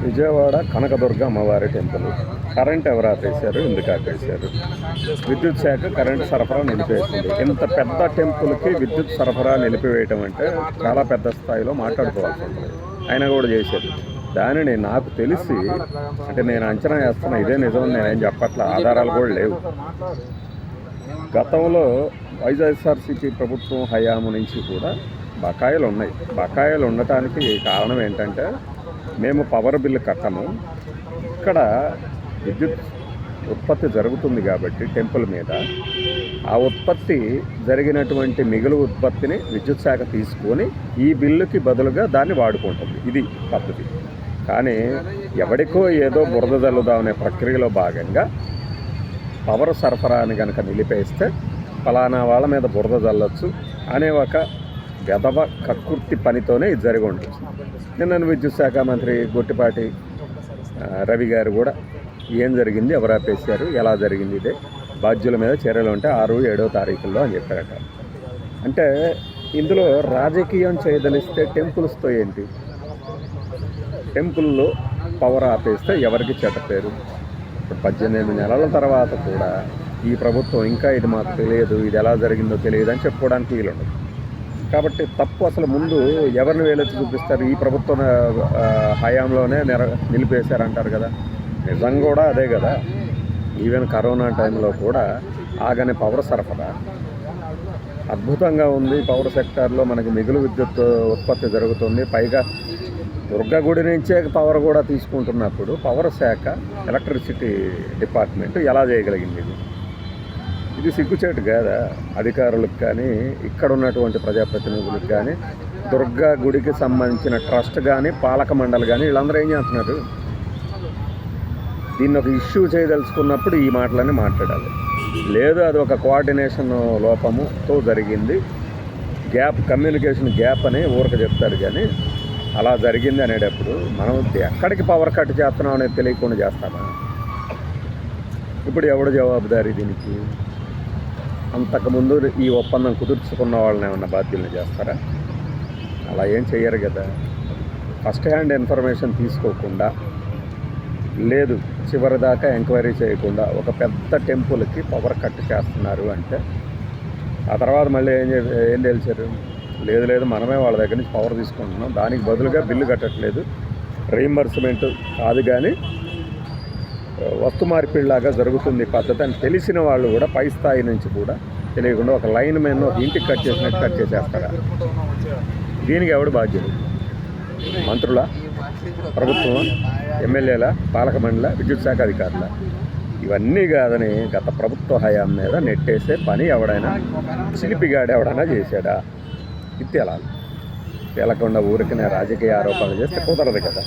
విజయవాడ కనకదుర్గ అమ్మవారి temple current ఎవరు ఆపేశారు, ఎందుకు ఆపేశారు? విద్యుత్ శాఖ కరెంటు సరఫరా నిలిపేసింది. ఇంత పెద్ద టెంపుల్కి విద్యుత్ సరఫరా నిలిపివేయటం అంటే చాలా పెద్ద స్థాయిలో మాట్లాడుకోవాల్సి ఉంటుంది. అయినా కూడా చేసేది దానిని నాకు తెలిసి, అంటే నేను అంచనా వేస్తున్నా, ఇదే నిజం నేనేం చెప్పట్ల, ఆధారాలు కూడా లేవు. గతంలో వైఎస్ఆర్సీపీ ప్రభుత్వం హయాము నుంచి కూడా బకాయిలు ఉన్నాయి. బకాయిలు ఉండటానికి కారణం ఏంటంటే, మేము పవర్ బిల్లు కట్టము, ఇక్కడ విద్యుత్ ఉత్పత్తి జరుగుతుంది కాబట్టి టెంపుల్ మీద ఆ ఉత్పత్తి జరిగినటువంటి మిగులు ఉత్పత్తిని విద్యుత్ శాఖ తీసుకొని ఈ బిల్లుకి బదులుగా దాన్ని వాడుకుంటుంది. ఇది పద్ధతి. కానీ ఎవడికో ఏదో బురద జల్లుదామనే ప్రక్రియలో భాగంగా పవర్ సరఫరాని కనుక నిలిపేస్తే ఫలానా వాళ్ళ మీద బురద జల్లొచ్చు అనే ఒక గదవ కక్కుర్తి పనితోనే ఇది జరిగి ఉంటుంది. నిన్న విద్యుత్ శాఖ మంత్రి గొట్టిపాటి రవి గారు కూడా ఏం జరిగింది, ఎవరు ఆపేశారు, ఎలా జరిగింది, ఇదే బాధ్యుల మీద చర్యలు ఉంటే 6, 7వ తారీఖుల్లో అని చెప్పారట. అంటే ఇందులో రాజకీయం చేయదలిస్తే టెంపుల్స్తో ఏంటి? టెంపుల్లో పవర్ ఆపేస్తే ఎవరికి చెడ్డ పేరు? ఇప్పుడు 18 నెలల తర్వాత కూడా ఈ ప్రభుత్వం ఇంకా ఇది మాకు తెలియదు, ఇది ఎలా జరిగిందో తెలియదు అని చెప్పుకోవడానికి వీలుండదు. కాబట్టి తప్పు అసలు ముందు ఎవరిని వేలెత్తి చూపిస్తారు? ఈ ప్రభుత్వం హయాంలోనే నిలిపేశారంటారు కదా, నిజం కూడా అదే కదా. ఈవెన్ కరోనా టైంలో కూడా ఆగని పవర్ సరఫరా అద్భుతంగా ఉంది. పవర్ సెక్టార్లో మనకి మిగులు విద్యుత్ ఉత్పత్తి జరుగుతుంది. పైగా దుర్గ గుడి నుంచే పవర్ కూడా తీసుకుంటున్నప్పుడు పవర్ శాఖ, ఎలక్ట్రిసిటీ డిపార్ట్మెంట్ ఎలా చేయగలిగింది? ఇది సిగ్గుచేటు కాదా అధికారులకు కానీ, ఇక్కడ ఉన్నటువంటి ప్రజాప్రతినిధులకు కానీ, దుర్గా గుడికి సంబంధించిన ట్రస్ట్ కానీ, పాలక మండలి కానీ, వీళ్ళందరూ ఏం చేస్తున్నారు? దీన్ని ఒక ఇష్యూ చేయదలుచుకున్నప్పుడు ఈ మాటలన్నీ మాట్లాడాలి. లేదు, అది ఒక కోఆర్డినేషన్ లోపముతో జరిగింది, గ్యాప్, కమ్యూనికేషన్ గ్యాప్ అని ఊరికి చెప్తారు. కానీ అలా జరిగింది అనేటప్పుడు మనం ఎక్కడికి పవర్ కట్ చేస్తున్నాం అనేది తెలియకుండా చేస్తామా? ఇప్పుడు ఎవడు జవాబుదారీ దీనికి? అంతకుముందు ఈ ఒప్పందం కుదుర్చుకున్న వాళ్ళని ఏమన్నా బాధ్యులను చేస్తారా? అలా ఏం చెయ్యరు కదా. ఫస్ట్ హ్యాండ్ ఇన్ఫర్మేషన్ తీసుకోకుండా, లేదు చివరి దాకా ఎంక్వైరీ చేయకుండా ఒక పెద్ద టెంపుల్కి పవర్ కట్ చేస్తున్నారు అంటే, ఆ తర్వాత మళ్ళీ ఏం తెలిసారు? లేదు మనమే వాళ్ళ దగ్గర నుంచి పవర్ తీసుకుంటున్నాం, దానికి బదులుగా బిల్లు కట్టట్లేదు, రీయింబర్స్మెంట్ కాదు కానీ వస్తు మార్పిడిలాగా జరుగుతుంది పద్ధతి అని తెలిసిన వాళ్ళు కూడా పై స్థాయి నుంచి కూడా తెలియకుండా ఒక లైన్ మెన్ ఒక ఇంటికి కట్ చేసినట్టు కట్ చేసేస్తారా? దీనికి ఎవడు బాధ్యులు? మంత్రుల, ప్రభుత్వం, ఎమ్మెల్యేల, పాలక మండల, విద్యుత్ శాఖ అధికారుల? ఇవన్నీ కాదని గత ప్రభుత్వ హయాం మీద నెట్టేసే పని ఎవడైనా చిలిపిగాడు ఎవడైనా చేశాడా? ఇది తేలాలి. తేలకుండా ఊరికనే రాజకీయ ఆరోపణలు చేస్తే కుదరదు కదా.